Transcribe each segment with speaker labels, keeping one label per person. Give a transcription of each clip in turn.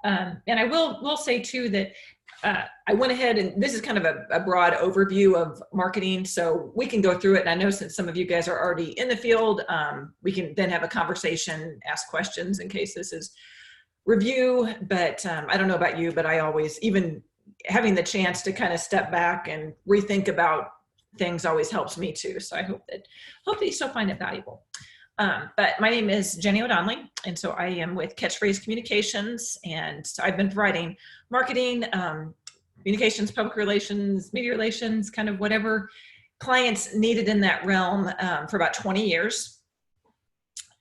Speaker 1: And I will say too that I went ahead, and this is kind of a broad overview of marketing, so we can go through it. And I know since some of you guys are already in the field, we can then have a conversation, ask questions in case this is review. But I don't know about you, but I always, even having the chance to kind of step back and rethink about things always helps me too. So I hope that you still find it valuable. But my name is Jenny O'Donnelly, and so I am with CatchPhrase Communications, and so I've been providing marketing, communications, public relations, media relations, kind of whatever clients needed in that realm for about 20 years,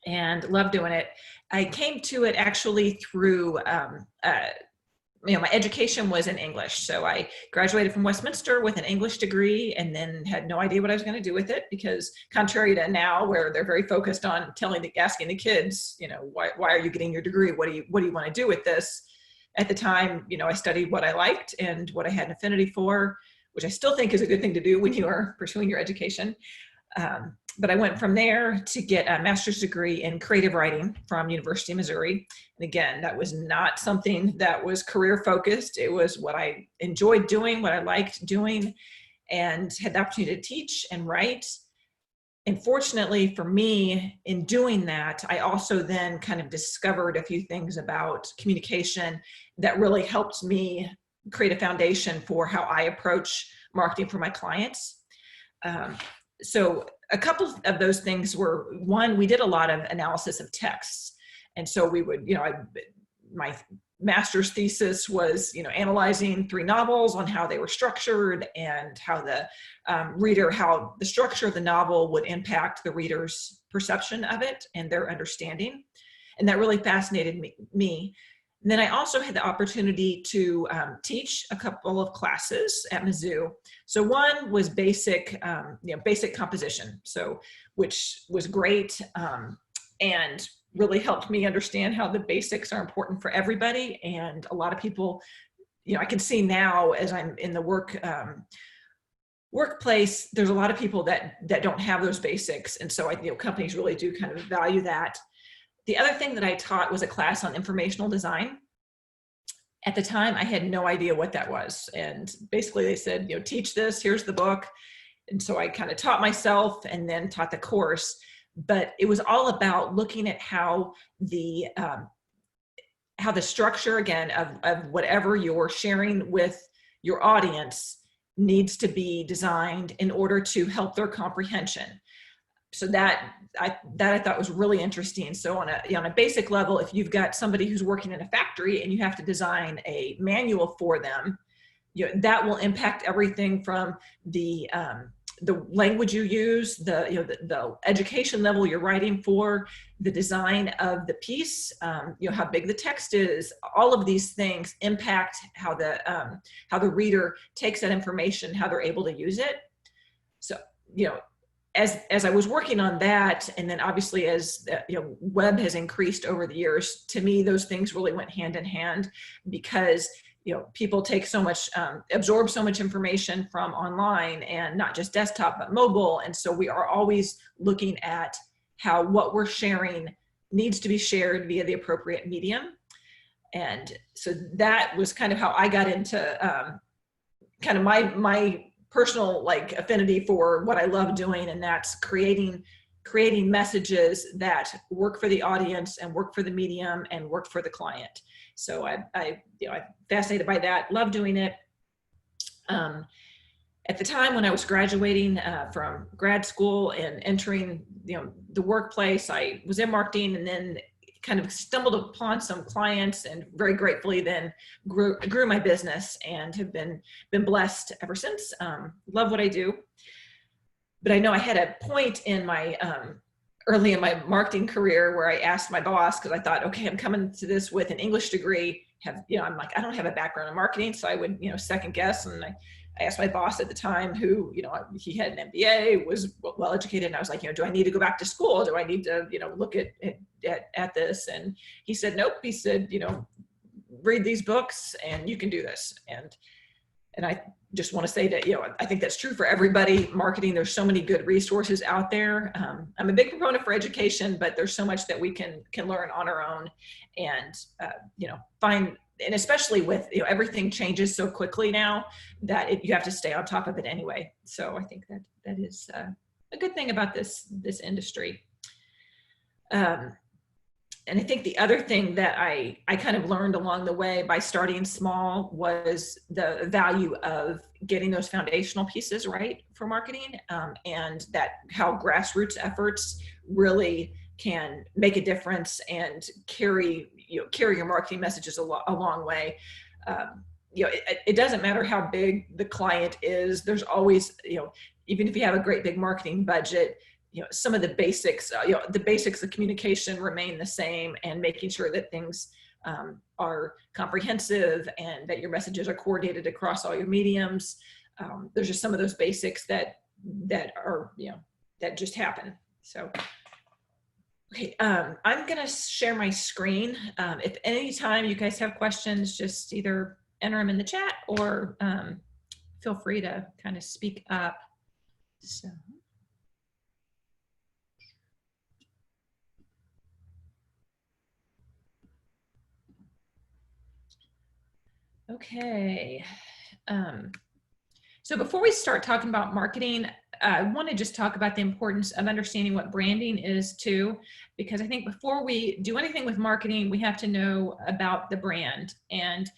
Speaker 1: and love doing it. I came to it actually through my education was in English. So I graduated from Westminster with an English degree and then had no idea what I was going to do with it, because contrary to now where they're very focused on asking the kids, why are you getting your degree? What do you want to do with this? At the time, I studied what I liked and what I had an affinity for, which I still think is a good thing to do when you are pursuing your education. But I went from there to get a master's degree in creative writing from University of Missouri. And again, that was not something that was career focused. It was what I enjoyed doing, what I liked doing, and had the opportunity to teach and write. And fortunately for me, in doing that, I also then kind of discovered a few things about communication that really helped me create a foundation for how I approach marketing for my clients. So a couple of those things were, one, we did a lot of analysis of texts. And so we would, my master's thesis was, analyzing 3 novels on how they were structured and how the how the structure of the novel would impact the reader's perception of it and their understanding. And that really fascinated me. And then I also had the opportunity to teach a couple of classes at Mizzou. So one was basic composition, which was great and really helped me understand how the basics are important for everybody. And a lot of people, I can see now as I'm in the workplace, there's a lot of people that don't have those basics. And so companies really do kind of value that. The other thing that I taught was a class on informational design. At the time, I had no idea what that was. And basically they said, teach this, here's the book. And so I kind of taught myself and then taught the course. But it was all about looking at how the structure, again, of whatever you're sharing with your audience needs to be designed in order to help their comprehension. So that I thought was really interesting. So on a basic level, if you've got somebody who's working in a factory and you have to design a manual for them, that will impact everything from the language you use, the education level you're writing for, the design of the piece, how big the text is. All of these things impact how the reader takes that information, how they're able to use it. So as I was working on that, and then obviously as web has increased over the years, to me those things really went hand in hand, because people take so much, absorb so much information from online, and not just desktop, but mobile. And so we are always looking at how what we're sharing needs to be shared via the appropriate medium. And so that was kind of how I got into kind of my personal affinity for what I love doing, and that's creating messages that work for the audience and work for the medium and work for the client. So I'm fascinated by that, love doing it. At the time when I was graduating from grad school and entering the workplace, I was in marketing, and then kind of stumbled upon some clients, and very gratefully then grew my business, and have been blessed ever since. Love what I do. But I know I had a point in my early in my marketing career where I asked my boss, because I thought, okay, I'm coming to this with an English degree, I'm like, I don't have a background in marketing, so I would second guess. And I asked my boss at the time, who he had an MBA, was well educated, and I was like, do I need to go back to school? Do I need to look at this? And he said, nope. He said, read these books and you can do this. And And I just want to say that, I think that's true for everybody. Marketing, there's so many good resources out there. I'm a big proponent for education, but there's so much that we can learn on our own, and, find, and especially with, everything changes so quickly now that you have to stay on top of it anyway. So I think that is a good thing about this industry. And I think the other thing that I kind of learned along the way by starting small was the value of getting those foundational pieces right for marketing, and that how grassroots efforts really can make a difference and carry your marketing messages a long way. It doesn't matter how big the client is. There's always, even if you have a great big marketing budget, some of the basics, the basics of communication remain the same, and making sure that things are comprehensive and that your messages are coordinated across all your mediums. There's just some of those basics that are, that just happen. So, okay, I'm going to share my screen. If any time you guys have questions, just either enter them in the chat or feel free to kind of speak up. So. Okay. So before we start talking about marketing, I want to just talk about the importance of understanding what branding is too, because I think before we do anything with marketing, we have to know about the brand. And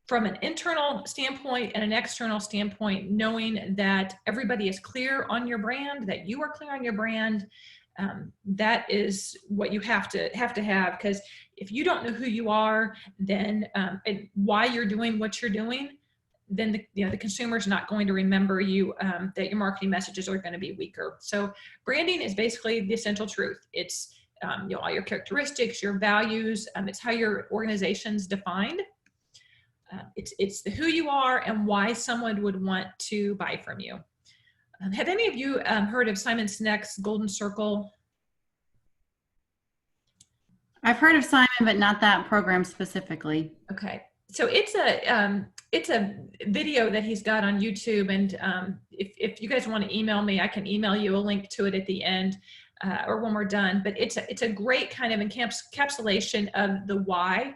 Speaker 1: from an internal standpoint and an external standpoint, knowing that everybody is clear on your brand, that you are clear on your brand, that is what you have to have, because if you don't know who you are, then and why you're doing what you're doing, then the consumer is not going to remember you, that your marketing messages are going to be weaker. So branding is basically the essential truth. It's all your characteristics, your values, it's how your organization's defined. It's the who you are and why someone would want to buy from you. Have any of you heard of Simon Sinek's Golden Circle?
Speaker 2: I've heard of Simon, but not that program specifically.
Speaker 1: Okay, so it's a video that he's got on YouTube, and if you guys want to email me, I can email you a link to it at the end or when we're done. But it's a great kind of encapsulation of the why,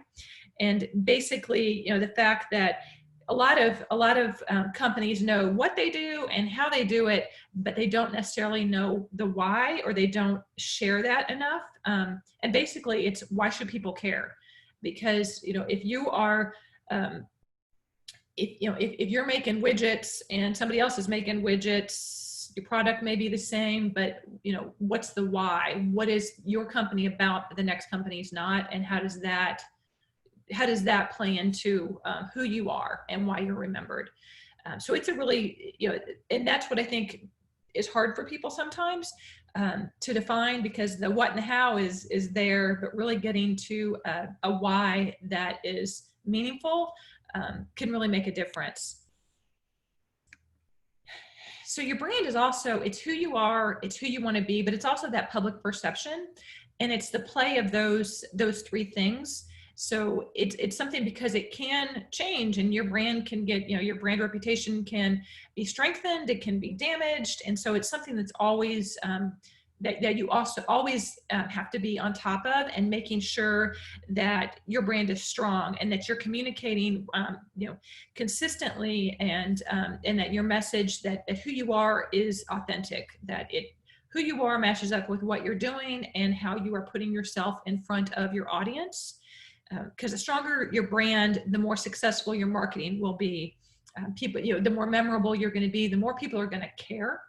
Speaker 1: and basically, the fact that a lot of companies know what they do and how they do it, but they don't necessarily know the why, or they don't share that enough. And basically, it's why should people care? Because if you are if you're making widgets and somebody else is making widgets, your product may be the same, but what's the why? What is your company about that the next company's not, and how does that play into who you are and why you're remembered? So it's a really, and that's what I think is hard for people sometimes to define, because the what and how is there, but really getting to a why that is meaningful can really make a difference. So your brand is also, it's who you are, it's who you want to be, but it's also that public perception, and it's the play of those three things. So it's something, because it can change, and your brand can get, your brand reputation can be strengthened, it can be damaged. And so it's something that's always, that you also always have to be on top of, and making sure that your brand is strong, and that you're communicating, consistently, and that your message, that who you are is authentic, that who you are matches up with what you're doing and how you are putting yourself in front of your audience. Because the stronger your brand, the more successful your marketing will be. People, the more memorable you're going to be, the more people are going to care.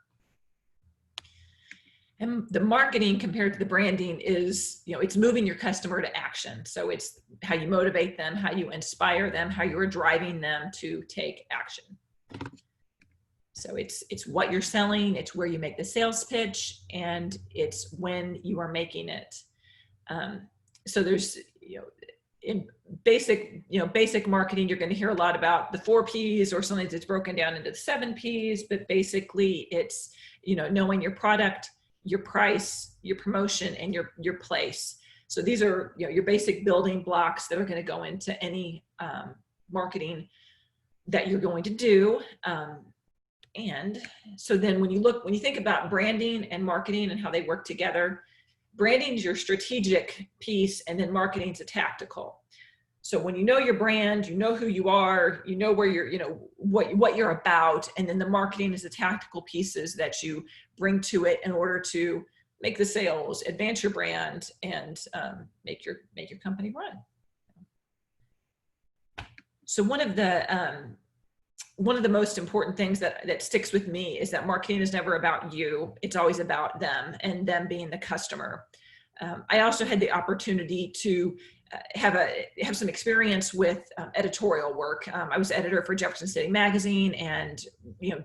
Speaker 1: And the marketing compared to the branding is, it's moving your customer to action. So it's how you motivate them, how you inspire them, how you're driving them to take action. So it's what you're selling, it's where you make the sales pitch, and it's when you are making it. So there's, in basic marketing, you're going to hear a lot about the 4 Ps, or something that's broken down into the 7 Ps, but basically it's, knowing your product, your price, your promotion, and your place. So these are, your basic building blocks that are going to go into any marketing that you're going to do. And so then when you think about branding and marketing and how they work together, branding is your strategic piece, and then marketing is a tactical. So when you know your brand, you know who you are, you know where you're, what you're about, and then the marketing is the tactical pieces that you bring to it in order to make the sales, advance your brand, and make your company run. So one of the most important things that sticks with me is that marketing is never about you. It's always about them, and them being the customer. I also had the opportunity to have some experience with editorial work. I was editor for Jefferson City Magazine, and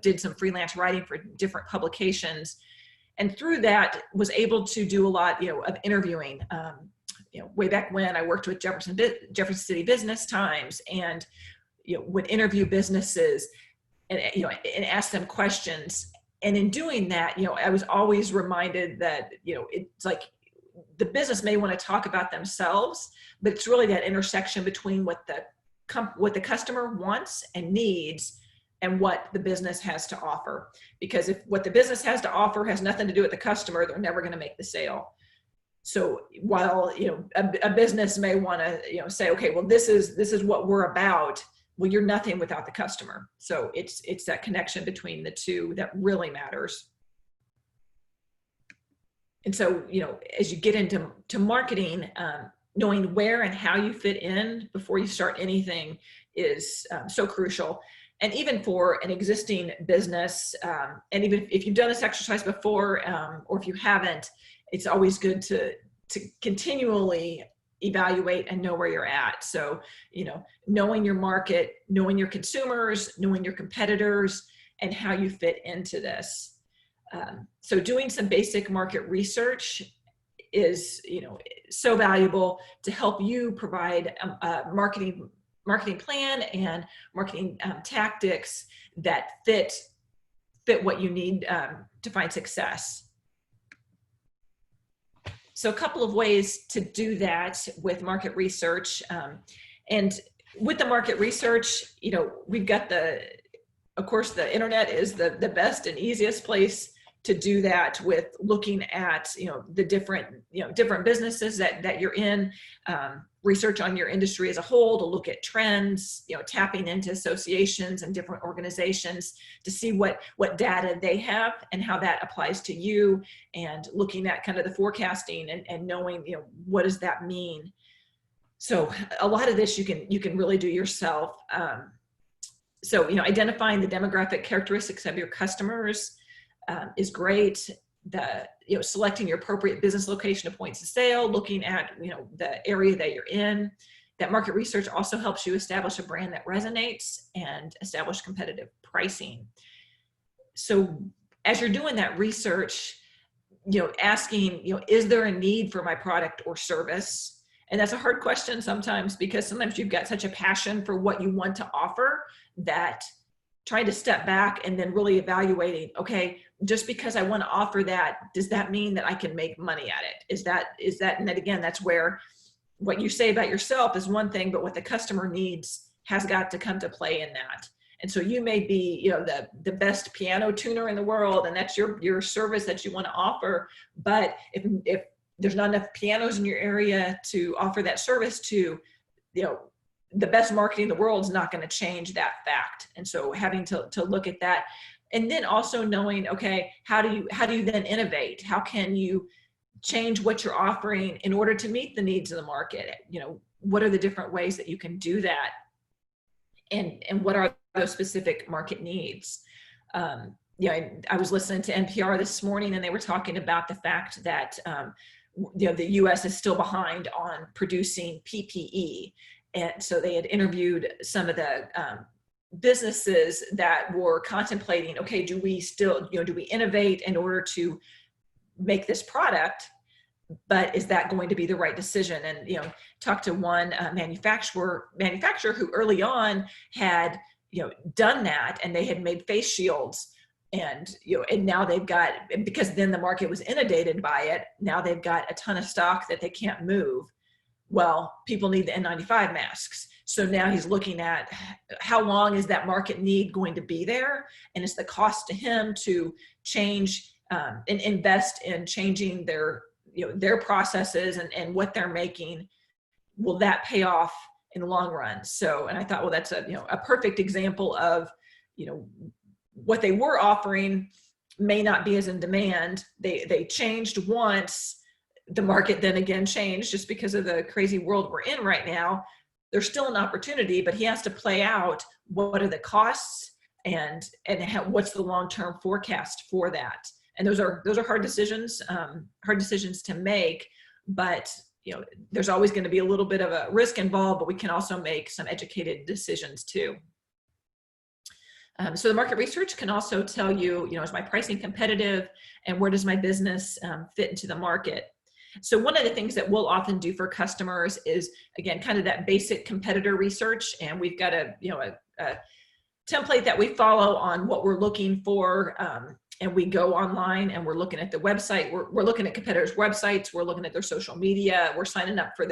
Speaker 1: did some freelance writing for different publications, and through that was able to do a lot of interviewing. Way back when I worked with Jefferson City Business Times, and would interview businesses and ask them questions. And in doing that, I was always reminded that it's like the business may want to talk about themselves, but it's really that intersection between what the customer wants and needs and what the business has to offer. Because if what the business has to offer has nothing to do with the customer, they're never going to make the sale. So while a business may want to say, okay, well, this is what we're about. Well, you're nothing without the customer. So it's that connection between the two that really matters. And so, as you get into marketing, knowing where and how you fit in before you start anything is so crucial. And even for an existing business, and even if you've done this exercise before, or if you haven't, it's always good to continually evaluate and know where you're at. So, knowing your market, knowing your consumers, knowing your competitors, and how you fit into this. So doing some basic market research is, so valuable to help you provide a marketing plan and marketing tactics that fit what you need to find success. So a couple of ways to do that with market research. And with the market research, we've got of course, the internet is the best and easiest place to do that, with looking at, the different businesses that you're in, research on your industry as a whole to look at trends, tapping into associations and different organizations to see what data they have and how that applies to you, and looking at kind of the forecasting and knowing, what does that mean? So a lot of this you can really do yourself. So, identifying the demographic characteristics of your customers is great. Selecting your appropriate business location to points of sale, looking at, the area that you're in. That market research also helps you establish a brand that resonates and establish competitive pricing. So as you're doing that research, asking, is there a need for my product or service? And that's a hard question sometimes, because sometimes you've got such a passion for what you want to offer that trying to step back and then really evaluating, okay, just because I want to offer that, does that mean that I can make money at it? Is that, and then again, that's where what you say about yourself is one thing, but what the customer needs has got to come to play in that. And so you may be, the best piano tuner in the world, and that's your service that you want to offer. But if there's not enough pianos in your area to offer that service to, the best marketing in the world is not going to change that fact. And so having to look at that, and then also knowing, okay, how do you then innovate? How can you change what you're offering in order to meet the needs of the market? What are the different ways that you can do that? And what are those specific market needs? I was listening to NPR this morning, and they were talking about the fact that, the US is still behind on producing PPE. And so they had interviewed some of the businesses that were contemplating, okay, do we innovate in order to make this product, but is that going to be the right decision? And, talked to one manufacturer who early on had, done that, and they had made face shields. And, and now they've got, because then the market was inundated by it, now they've got a ton of stock that they can't move. Well, people need the N95 masks. So now he's looking at how long is that market need going to be there, and it's the cost to him to change and invest in changing their processes and what they're making. Will that pay off in the long run? So, and I thought, well, that's a perfect example of, what they were offering may not be as in demand. They changed once, the market then again changed just because of the crazy world we're in right now. There's still an opportunity, but he has to play out what are the costs and what's the long-term forecast for that. And those are hard decisions to make, but there's always going to be a little bit of a risk involved, but we can also make some educated decisions too. So the market research can also tell you, is my pricing competitive, and where does my business fit into the market? So one of the things that we'll often do for customers is, again, kind of that basic competitor research. And we've got a template that we follow on what we're looking for. And we go online and we're looking at the website. We're looking at competitors' websites. We're looking at their social media. We're signing up for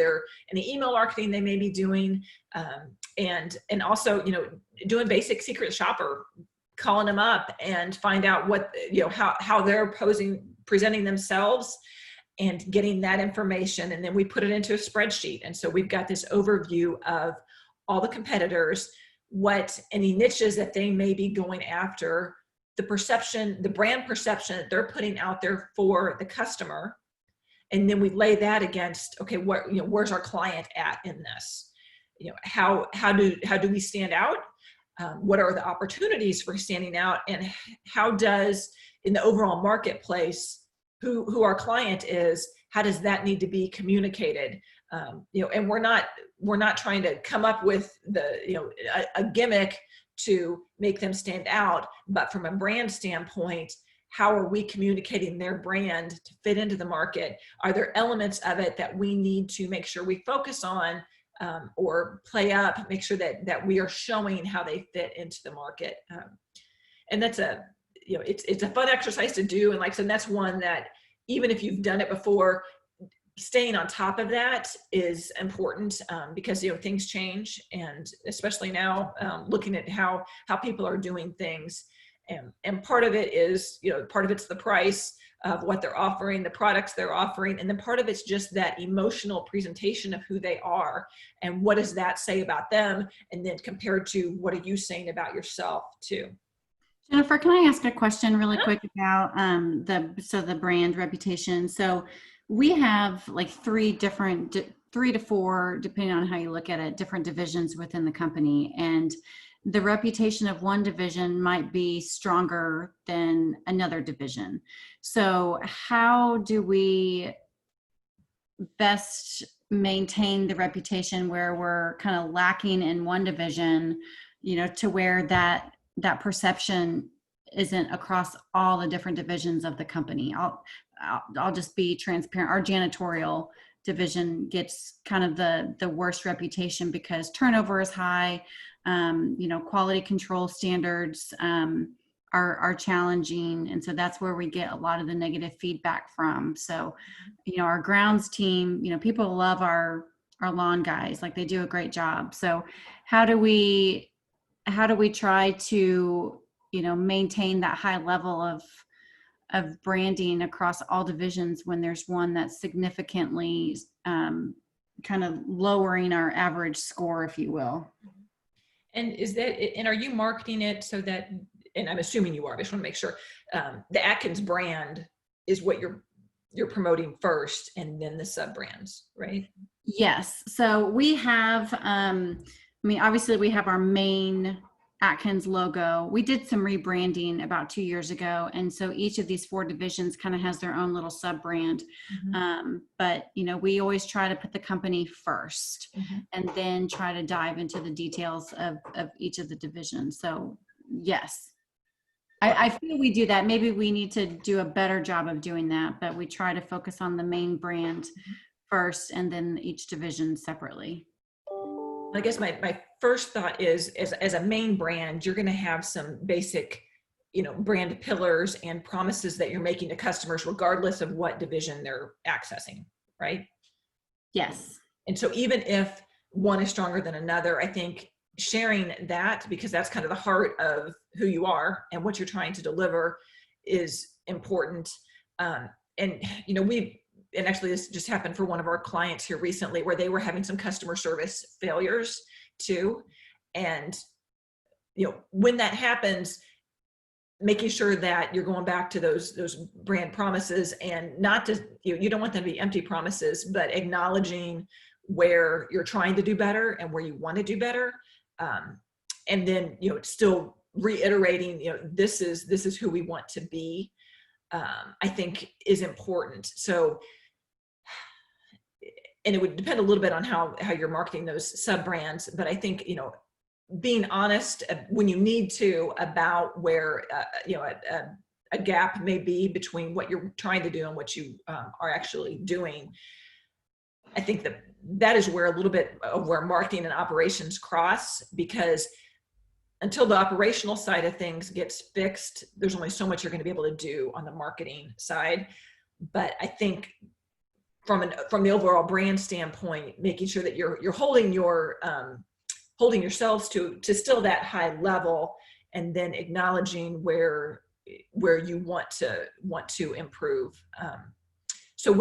Speaker 1: any email marketing they may be doing. And also, doing basic secret shopper, calling them up and find out what, how they're presenting themselves, and getting that information. And then we put it into a spreadsheet. And so we've got this overview of all the competitors, any niches that they may be going after, the brand perception that they're putting out there for the customer. And then we lay that against, okay, where's our client at in this? How do we stand out? What are the opportunities for standing out? And how does, in the overall marketplace, who our client is, how does that need to be communicated? And we're not trying to come up with a gimmick to make them stand out, but from a brand standpoint, how are we communicating their brand to fit into the market? Are there elements of it that we need to make sure we focus on, or play up, make sure that we are showing how they fit into the market? And that's it's a fun exercise to do. And like I said, that's one that even if you've done it before, staying on top of that is important, because things change, and especially now, looking at how people are doing things, and part of it is part of it's the price of what they're offering, the products they're offering, and then part of it's just that emotional presentation of who they are and what does that say about them, and then compared to what are you saying about yourself too.
Speaker 2: Jennifer, can I ask a question really quick about the brand reputation? So we have like three to four, depending on how you look at it, different divisions within the company. And the reputation of one division might be stronger than another division. So how do we best maintain the reputation where we're kind of lacking in one division, to where that perception isn't across all the different divisions of the company? I'll just be transparent. Our janitorial division gets kind of the worst reputation because turnover is high. Quality control standards are challenging. And so that's where we get a lot of the negative feedback from. So, our grounds team, people love our lawn guys, like they do a great job. So how do we try to, maintain that high level of branding across all divisions when there's one that's significantly kind of lowering our average score, if you will?
Speaker 1: And are you marketing it so that, and I'm assuming you are, but I just want to make sure, the Atkins brand is what you're promoting first, and then the sub brands, right?
Speaker 2: Yes. So we have, obviously we have our main Atkins logo. We did some rebranding about 2 years ago. And so each of these four divisions kind of has their own little sub brand. Mm-hmm. But, we always try to put the company first, mm-hmm. and then try to dive into the details of each of the divisions. So yes, I feel we do that. Maybe we need to do a better job of doing that, but we try to focus on the main brand, mm-hmm. first, and then each division separately.
Speaker 1: I guess my first thought is, as a main brand, you're going to have some basic, brand pillars and promises that you're making to customers, regardless of what division they're accessing, right?
Speaker 2: Yes.
Speaker 1: And so even if one is stronger than another. I think sharing that, because that's kind of the heart of who you are and what you're trying to deliver, is important. And and actually this just happened for one of our clients here recently, where they were having some customer service failures too. And when that happens, making sure that you're going back to those brand promises, and not just, you don't want them to be empty promises, but acknowledging where you're trying to do better and where you want to do better. And then, still reiterating, this is who we want to be, I think is important. So, and it would depend a little bit on how you're marketing those sub brands, but I think, being honest when you need to about where, a gap may be between what you're trying to do and what you are actually doing. I think that is where a little bit of where marketing and operations cross, because until the operational side of things gets fixed, there's only so much you're going to be able to do on the marketing side. But I think from the overall brand standpoint, making sure that you're holding yourselves to still that high level, and then acknowledging where you want to improve. So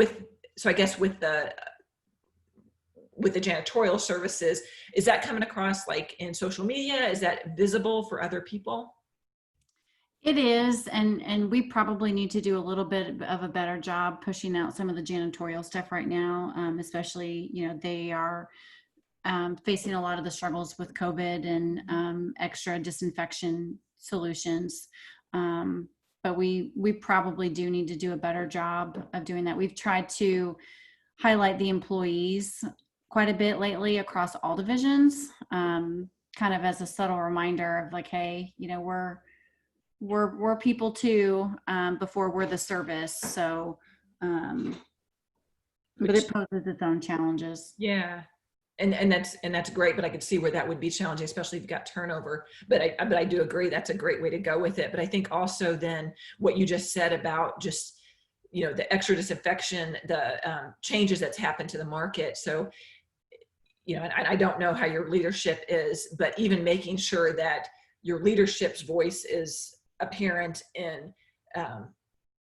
Speaker 1: I guess with the janitorial services, is that coming across like in social media? Is that visible for other people?
Speaker 2: It is, and we probably need to do a little bit of a better job pushing out some of the janitorial stuff right now, especially, they are facing a lot of the struggles with COVID and extra disinfection solutions. But we probably do need to do a better job of doing that. We've tried to highlight the employees quite a bit lately across all divisions, kind of as a subtle reminder of like, hey, we're people too, before we're the service. So, but it poses its own challenges.
Speaker 1: Yeah. And that's great, but I could see where that would be challenging, especially if you've got turnover. But I do agree that's a great way to go with it. But I think also then what you just said about just, the extra disinfection, the changes that's happened to the market. So, and I don't know how your leadership is, but even making sure that your leadership's voice is apparent in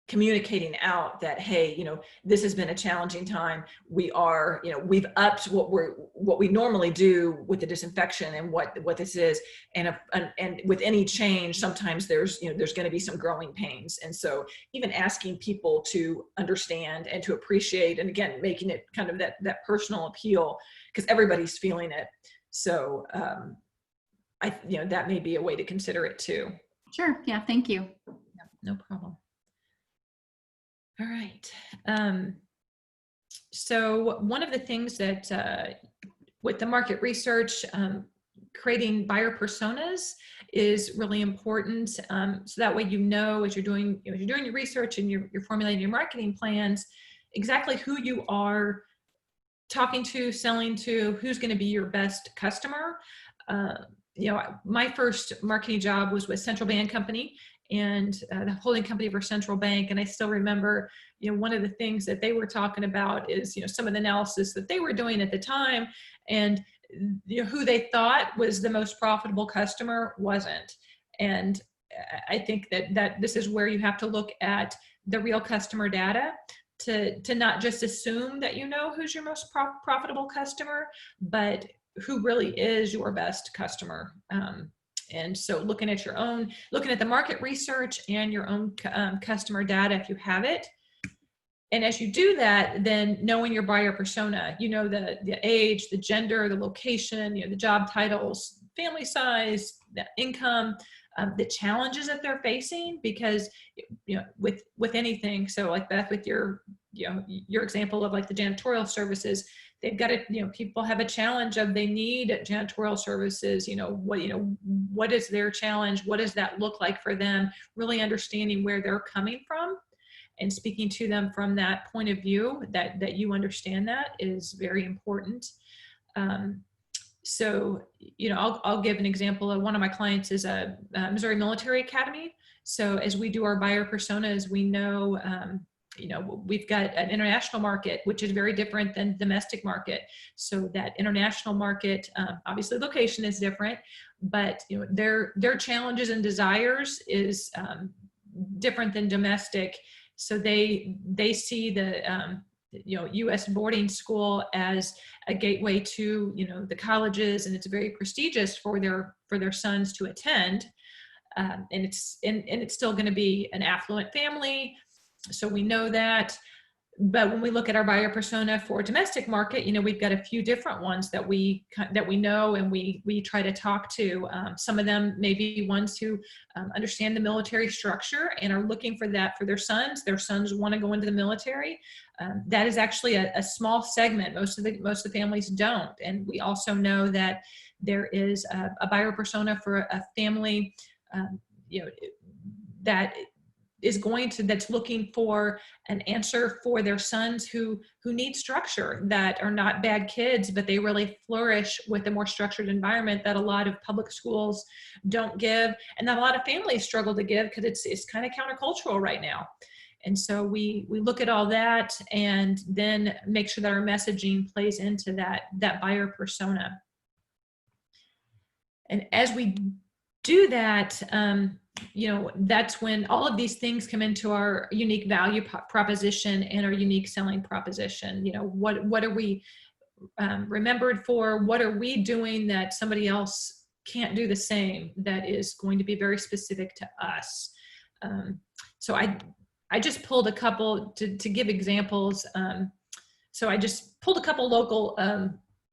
Speaker 1: communicating out that, hey, this has been a challenging time. We are, we've upped what we normally do with the disinfection and what this is. And with any change, sometimes there's going to be some growing pains. And so even asking people to understand and to appreciate, and again, making it kind of that personal appeal, because everybody's feeling it. So that may be a way to consider it too.
Speaker 2: Sure. Yeah. Thank you.
Speaker 1: Yeah, no problem. All right. So one of the things that with the market research, creating buyer personas is really important. So that way, as you're doing your research and you're formulating your marketing plans, exactly who you are talking to, selling to, who's going to be your best customer. My first marketing job was with Central Bank Company, and the holding company for Central Bank. And I still remember, one of the things that they were talking about is, some of the analysis that they were doing at the time, and who they thought was the most profitable customer wasn't. And I think that this is where you have to look at the real customer data to not just assume that who's your most profitable customer, but who really is your best customer. And so looking at the market research and your own customer data, if you have it. And as you do that, then knowing your buyer persona, the age, the gender, the location, the job titles, family size, the income, the challenges that they're facing, because, with anything. So like Beth, with your example of like the janitorial services, they've got to, people have a challenge of they need janitorial services. What is their challenge? What does that look like for them? Really understanding where they're coming from and speaking to them from that point of view, that you understand that is very important. So, I'll give an example of one of my clients is a Missouri Military Academy. So as we do our buyer personas, we know you know, we've got an international market, which is very different than domestic market. So that international market, obviously location is different, but you know, their challenges and desires is different than domestic. So they see the you know, U.S. boarding school as a gateway to, you know, the colleges, and it's very prestigious for their sons to attend. And it's still going to be an affluent family. So we know that. But when we look at our buyer persona for domestic market, you know, we've got a few different ones that we know, and we try to talk to. Some of them may be ones who understand the military structure and are looking for that for their sons. Their sons want to go into the military. That is actually a small segment. Most of the families don't. And we also know that there is a buyer persona for a family, you know, that's looking for an answer for their sons who need structure, that are not bad kids, but they really flourish with a more structured environment that a lot of public schools don't give, and that a lot of families struggle to give because it's kind of countercultural right now. And so we look at all that and then make sure that our messaging plays into that buyer persona. And as we do that, you know, that's when all of these things come into our unique value proposition and our unique selling proposition. You know, what are we remembered for? What are we doing that somebody else can't do the same, that is going to be very specific to us? So I just pulled a couple to give examples. So I just pulled a couple local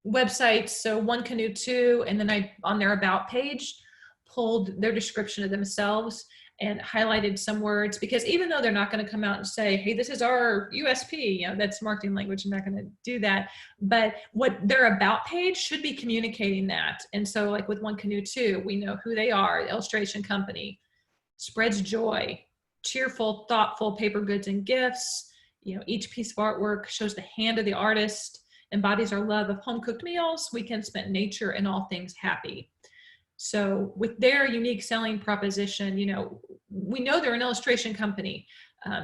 Speaker 1: websites. So One Canoe 2, and then I, on their about page, pulled their description of themselves and highlighted some words, because even though they're not going to come out and say, hey, this is our USP, you know, that's marketing language, I'm not going to do that, but what their about page should be communicating that. And so like with One Canoe 2, we know who they are: illustration company, spreads joy, cheerful, thoughtful paper goods and gifts. You know, each piece of artwork shows the hand of the artist, embodies our love of home-cooked meals, weekend spent in nature, and all things happy. So with their unique selling proposition, you know, we know they're an illustration company.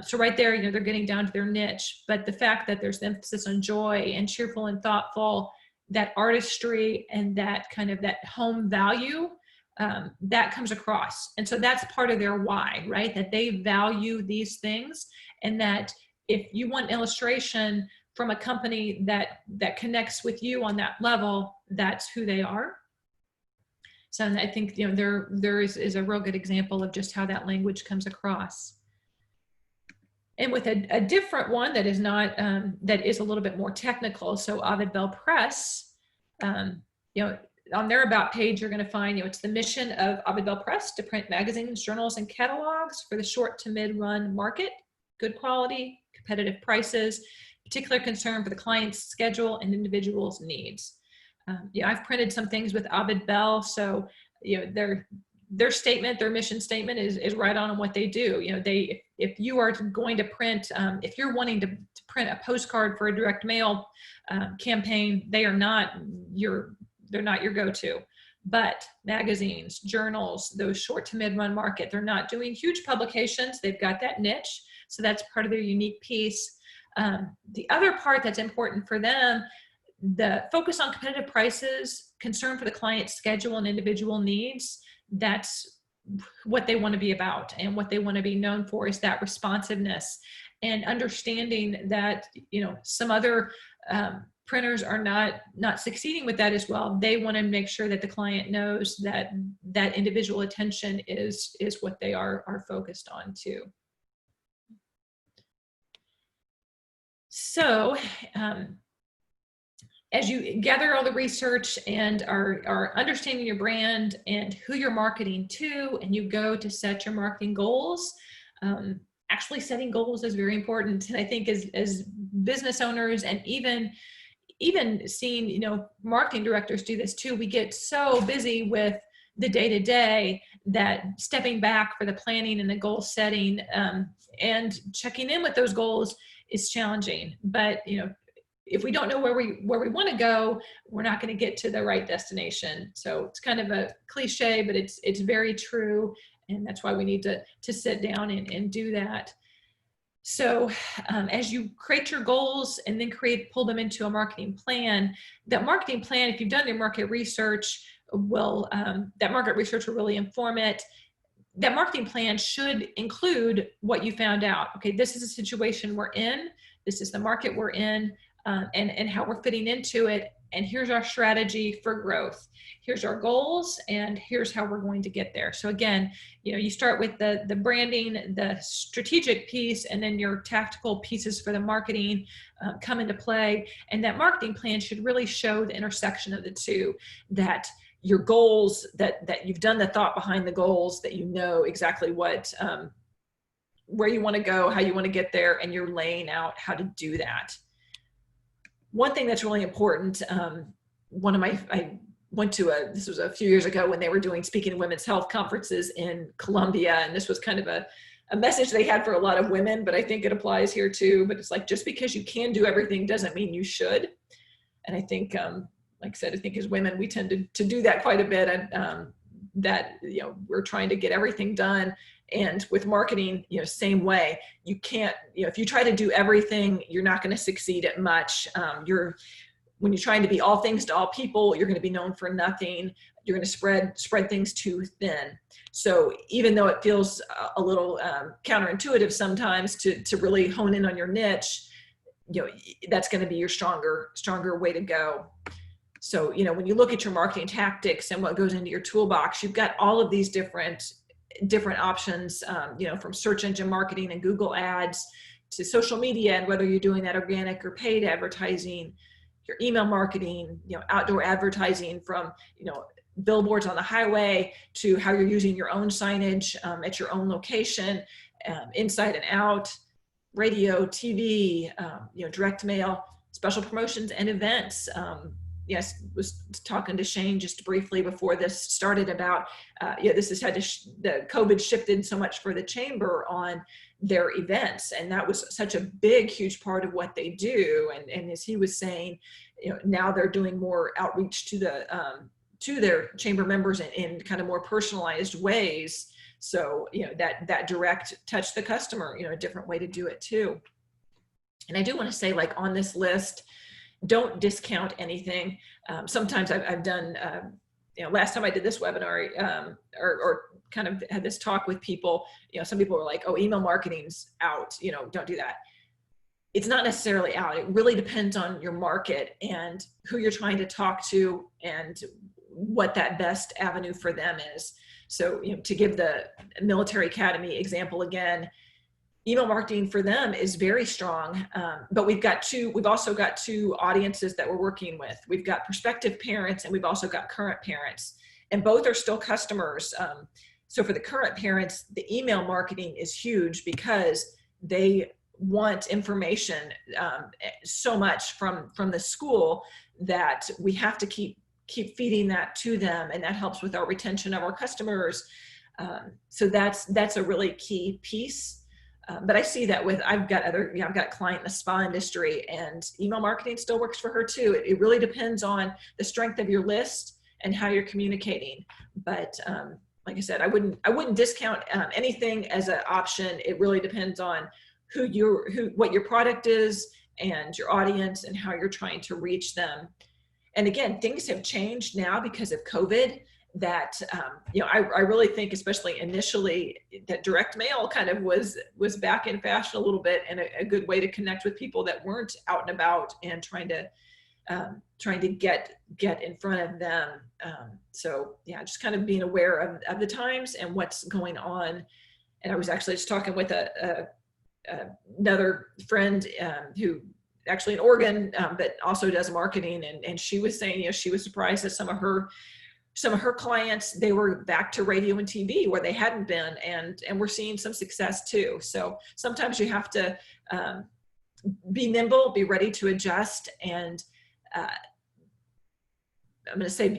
Speaker 1: So right there, you know, they're getting down to their niche, but the fact that there's emphasis on joy and cheerful and thoughtful, that artistry and that kind of that home value, that comes across. And so that's part of their why, right? That they value these things, and that if you want illustration from a company that connects with you on that level, that's who they are. So I think, you know, there is a real good example of just how that language comes across. And with a different one that is not, that is a little bit more technical. So Ovid Bell Press, you know, on their about page, you're going to find, you know, it's the mission of Ovid Bell Press to print magazines, journals, and catalogs for the short to mid-run market, good quality, competitive prices, particular concern for the client's schedule and individual's needs. Yeah, I've printed some things with Ovid Bell, so you know their statement, their mission statement is right on what they do. You know, if you are going to print, if you're wanting to print a postcard for a direct mail campaign, they're not your go-to. But magazines, journals, those short to mid-run market, they're not doing huge publications. They've got that niche, so that's part of their unique piece. The other part that's important for them, the focus on competitive prices, concern for the client's schedule and individual needs, that's what they want to be about. And what they want to be known for is that responsiveness, and understanding that, you know, some other printers are not succeeding with that as well. They want to make sure that the client knows that that individual attention is what they are focused on too. So, as you gather all the research and are understanding your brand and who you're marketing to, and you go to set your marketing goals, actually setting goals is very important. And I think as business owners, and even seeing, you know, marketing directors do this too, we get so busy with the day-to-day that stepping back for the planning and the goal setting and checking in with those goals is challenging. But, you know, if we don't know where we want to go, we're not going to get to the right destination. So it's kind of a cliche, but it's very true. And that's why we need to sit down and do that. So as you create your goals and then pull them into a marketing plan, that marketing plan, if you've done your market research, that market research will really inform it. That marketing plan should include what you found out. Okay, this is a situation we're in. This is the market we're in, and how we're fitting into it. And here's our strategy for growth. Here's our goals, and here's how we're going to get there. So again, you start with the branding, the strategic piece, and then your tactical pieces for the marketing come into play. And that marketing plan should really show the intersection of the two, that your goals, that you've done the thought behind the goals, that you know exactly what, where you want to go, how you want to get there, and you're laying out how to do that. One thing that's really important, I went to this was a few years ago when they were doing Speaking of Women's Health conferences in Columbia, and this was kind of a message they had for a lot of women, but I think it applies here too. But it's like, just because you can do everything doesn't mean you should. And I think, like I said, I think as women, we tend to do that quite a bit, and that, we're trying to get everything done. And with marketing, same way. You can't, if you try to do everything, you're not going to succeed at much. When you're trying to be all things to all people, you're going to be known for nothing. You're going to spread things too thin. So even though it feels a little counterintuitive sometimes to really hone in on your niche, that's going to be your stronger way to go. So, when you look at your marketing tactics and what goes into your toolbox, you've got all of these different options, from search engine marketing and Google ads to social media, and whether you're doing that organic or paid advertising, your email marketing, outdoor advertising, from, billboards on the highway to how you're using your own signage at your own location, inside and out, radio, TV, direct mail, special promotions and events. Yes, was talking to Shane just briefly before this started about, this has had the COVID shifted so much for the chamber on their events. And that was such a big, huge part of what they do. And as he was saying, now they're doing more outreach to their chamber members in kind of more personalized ways. So, that direct touch the customer, a different way to do it too. And I do want to say, like, on this list, don't discount anything. Sometimes I've done, last time I did this webinar, or kind of had this talk with people, some people were like, oh, email marketing's out, don't do that. It's not necessarily out. It really depends on your market and who you're trying to talk to and what that best avenue for them is. So, to give the military academy example again, email marketing for them is very strong, but we've also got two audiences that we're working with. We've got prospective parents, and we've also got current parents, and both are still customers. So for the current parents, the email marketing is huge because they want information so much from the school that we have to keep feeding that to them, and that helps with our retention of our customers. So that's a really key piece. But I see that I've got a client in the spa industry, and email marketing still works for her too. It really depends on the strength of your list and how you're communicating. But like I said, I wouldn't discount anything as an option. It really depends on what your product is and your audience and how you're trying to reach them. And again, things have changed now because of COVID. That I really think, especially initially, that direct mail kind of was back in fashion a little bit, and a good way to connect with people that weren't out and about and trying to get in front of them. So yeah, just kind of being aware of the times and what's going on. And I was actually just talking with another friend who actually in Oregon, but also does marketing, and she was saying, she was surprised that some of her clients, they were back to radio and TV where they hadn't been, and we're seeing some success too. So sometimes you have to be nimble, be ready to adjust, and I'm going to say,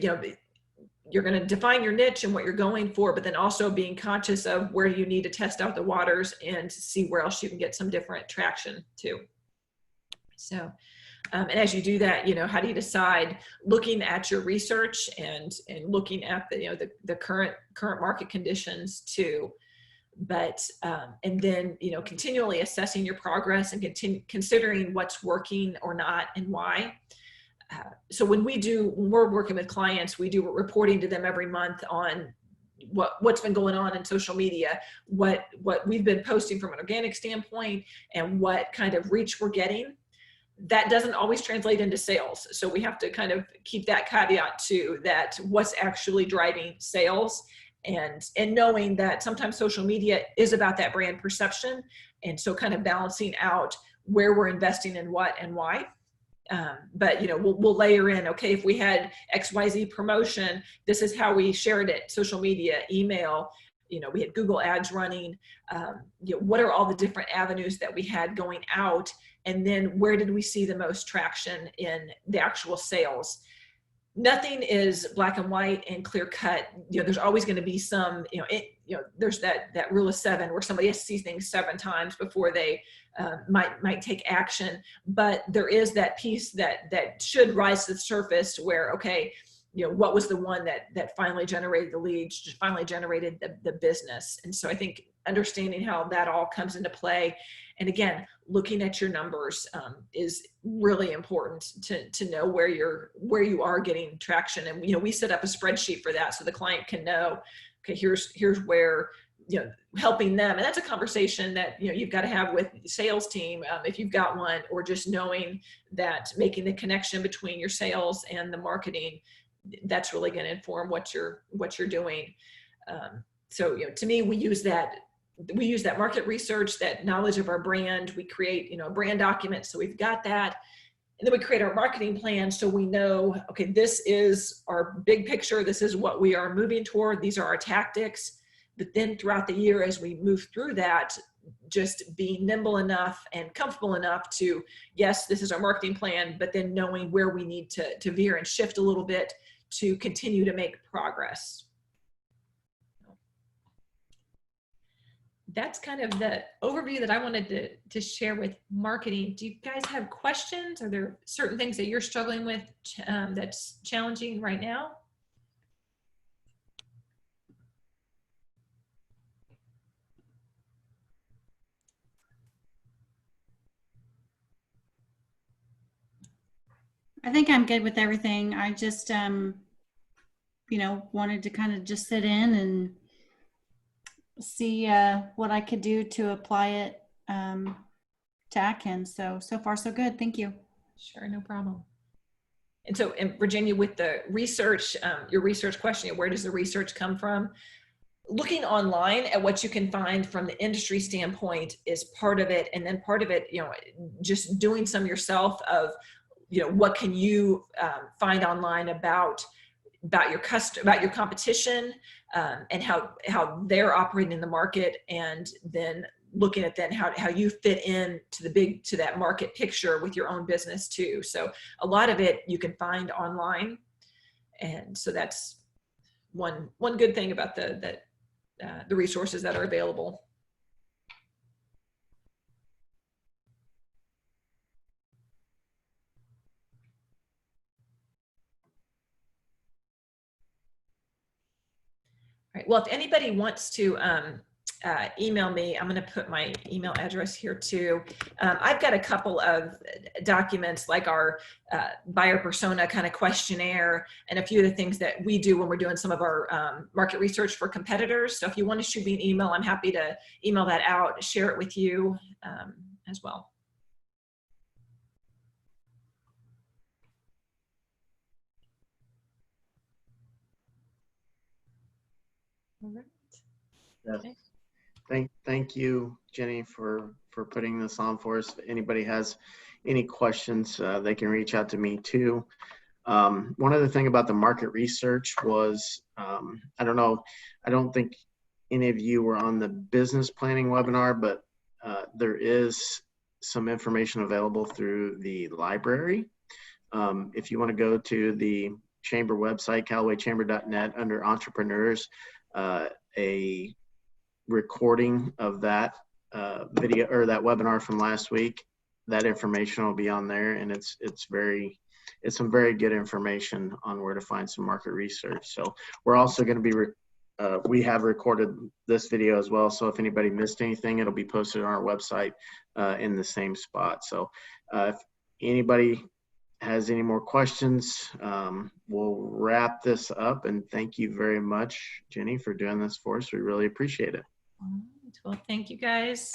Speaker 1: you're going to define your niche and what you're going for, but then also being conscious of where you need to test out the waters and see where else you can get some different traction too. So, and as you do that, how do you decide, looking at your research and looking at the current market conditions too. But and then, you know, continually assessing your progress and considering what's working or not and why. So when we're working with clients, we do reporting to them every month on what's been going on in social media, what we've been posting from an organic standpoint, and what kind of reach we're getting. That doesn't always translate into sales. So we have to kind of keep that caveat too, that what's actually driving sales, and knowing that sometimes social media is about that brand perception. And so kind of balancing out where we're investing in what and why. But, you know, we'll layer in, okay, if we had XYZ promotion, this is how we shared it: social media, email, you know, we had Google ads running. You know, what are all the different avenues that we had going out? And then where did we see the most traction in the actual sales? Nothing is black and white and clear cut. You know, there's always going to be some, you know, there's that rule of 7 where somebody has to see things 7 times before they might take action. But there is that piece that should rise to the surface where, okay, you know, what was the one that finally generated the leads, just finally generated the business. And so I think understanding how that all comes into play, and again, looking at your numbers is really important to know where you are getting traction. And, you know, we set up a spreadsheet for that so the client can know, okay, here's where, you know, helping them. And that's a conversation that, you know, you've got to have with the sales team, if you've got one, or just knowing that making the connection between your sales and the marketing, that's really going to inform what you're doing. So, you know, to me, we use that market research, that knowledge of our brand. We create, you know, a brand document, so we've got that. And then we create our marketing plan, so we know, okay, this is our big picture, this is what we are moving toward, these are our tactics. But then throughout the year, as we move through that, just be nimble enough and comfortable enough to, yes, this is our marketing plan, but then knowing where we need to veer and shift a little bit to continue to make progress. That's kind of the overview that I wanted to share with marketing. Do you guys have questions? Are there certain things that you're struggling with that's challenging right now?
Speaker 2: I think I'm good with everything. I just, you know, wanted to kind of just sit in and see what I could do to apply it to Atkins. So far, so good. Thank you.
Speaker 1: Sure, no problem. And so, in Virginia, with the research, your research question, where does the research come from? Looking online at what you can find from the industry standpoint is part of it. And then part of it, you know, just doing some yourself of, you know, what can you find online about your competition, and how they're operating in the market, and then looking at then how you fit in to that market picture with your own business too. So a lot of it you can find online, and so that's one good thing about the resources that are available. All right. Well, if anybody wants to email me, I'm going to put my email address here too. I've got a couple of documents, like our buyer persona kind of questionnaire, and a few of the things that we do when we're doing some of our market research for competitors. So if you want to shoot me an email, I'm happy to email that out, share it with you as well. All right.
Speaker 3: Okay. Thank you, Jenny, for putting this on for us. If anybody has any questions, they can reach out to me too. One other thing about the market research was, I don't think any of you were on the business planning webinar, but there is some information available through the library. If you want to go to the chamber website, callawaychamber.net, under entrepreneurs, a recording of that video or that webinar from last week, that information will be on there, and it's some very good information on where to find some market research. So we're also going to be we have recorded this video as well. So if anybody missed anything, it'll be posted on our website in the same spot. So if anybody has any more questions, we'll wrap this up. And thank you very much, Jenny, for doing this for us. We really appreciate it.
Speaker 1: All right. Well, thank you guys.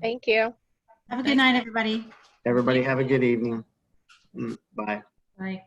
Speaker 4: Thank you.
Speaker 2: Have a good night, everybody.
Speaker 3: Everybody have a good evening. Bye.
Speaker 1: Bye.